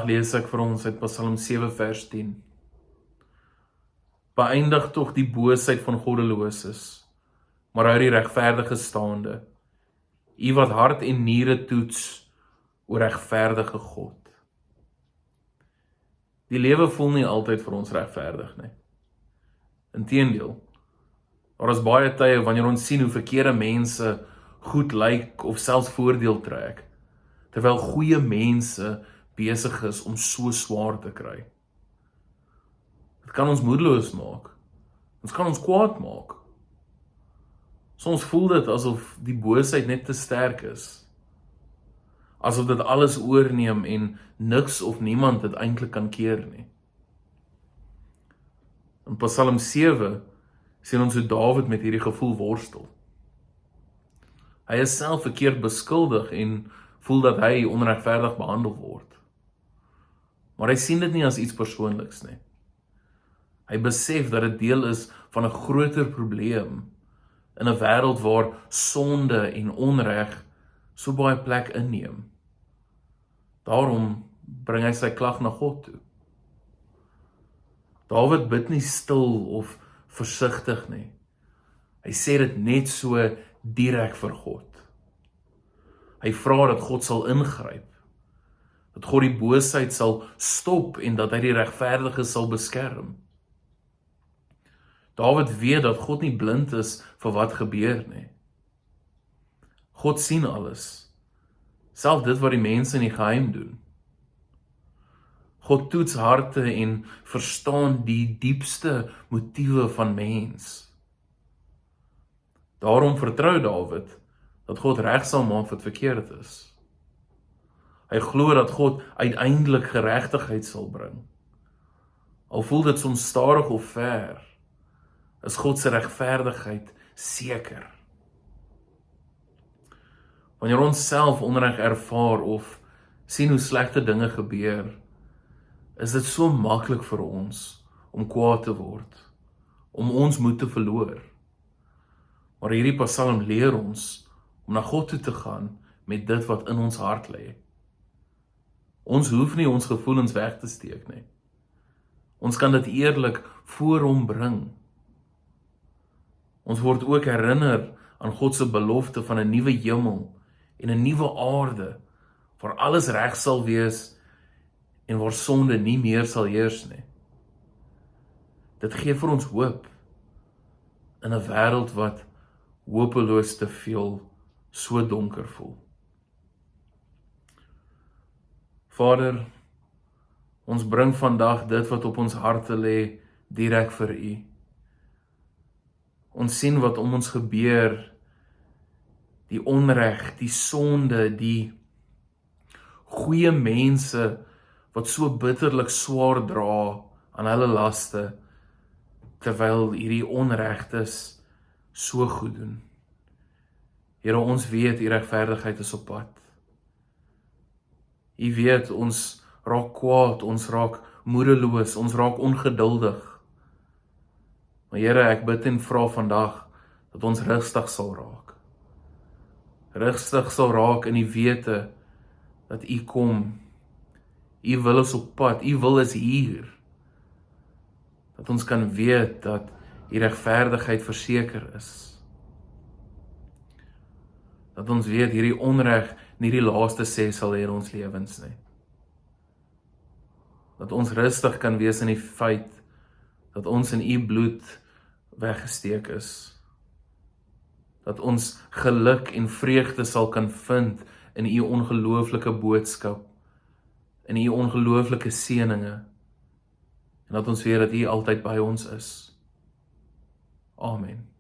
Vandag lees ek vir ons uit Psalm 7 vers 10. Beëindig tog die boosheid van goddeloses, maar hou die regverdige staande. U wat hart en niere toets, o regverdige God. Die lewe voel nie altyd vir ons regverdig nie. Inteendeel, daar is baie tye wanneer ons sien hoe verkeerde mense goed lyk of selfs voordeel trek, terwyl goeie mense besig is om so swaar te kry. Dit kan ons moedeloos maak. Dit kan ons kwaad maak. Soms voel dit asof die boosheid net te sterk is. Asof dit alles oorneem en niks of niemand dit eintlik kan keer nie. In Psalm 7 sien ons hoe Dawid met hierdie gevoel worstel. Hy is self verkeerd beskuldig en voel dat hy onregverdig behandel word. Maar hy sien dit nie as iets persoonliks nie. Hy besef dat dit deel is van 'n groter probleem in 'n wêreld waar sonde en onreg so baie plek inneem. Daarom bring hy sy klag na God toe. Dawid bid nie stil of versigtig nie. Hy sê dit net so direk vir God. Hy vra dat God sal ingryp, dat God die boosheid sal stop en dat hy die regverdige sal beskerm. Dawid weet dat God nie blind is vir wat gebeur nie. God sien alles, selfs dit wat die mense in die geheim doen. God toets harte en verstaan die diepste motiewe van mens. Daarom vertrou Dawid dat God reg sal maak wat verkeerd is. Hy glo dat God uiteindelik geregtigheid sal bring. Al voel dit soms stadig of ver, is God se regverdigheid seker. Wanneer ons self onreg ervaar of sien hoe slegte dinge gebeur, is dit so maklik vir ons om kwaad te word, om ons moed te verloor. Maar hierdie Psalm leer ons om na God toe te gaan met dit wat in ons hart lê. Ons hoef nie ons gevoelens weg te steek nie. Ons kan dit eerlik voor hom bring. Ons word ook herinner aan God se belofte van 'n nuwe hemel en 'n nuwe aarde, waar alles reg sal wees en waar sonde nie meer sal heers nie. Dit gee vir ons hoop in 'n wêreld wat hopeloos te veel so donker voel. Vader, ons bring vandag dit wat op ons harte lê direk vir U. Ons sien wat om ons gebeur, die onreg, die sonde, die goeie mense wat so bitterlik swaar dra aan hulle laste, terwyl hierdie onregtes so goed doen. Here, ons weet U regverdigheid is op pad. U weet ons raak kwaad, ons raak moedeloos, ons raak ongeduldig. Maar Here, ek bid en vra vandag dat ons rustig sal raak. Rustig sal raak in die wete dat U kom. U wil is op pad, U wil is hier. Dat ons kan weet dat U regverdigheid verseker is. Dat ons weet hierdie onreg nie die laaste sê sal hê in ons lewens nie. Dat ons rustig kan wees in die feit dat ons in U bloed weggesteek is. Dat ons geluk en vreugde sal kan vind in U ongelooflike boodskap, in U ongelooflike seëninge, en dat ons weet dat U altyd by ons is. Amen.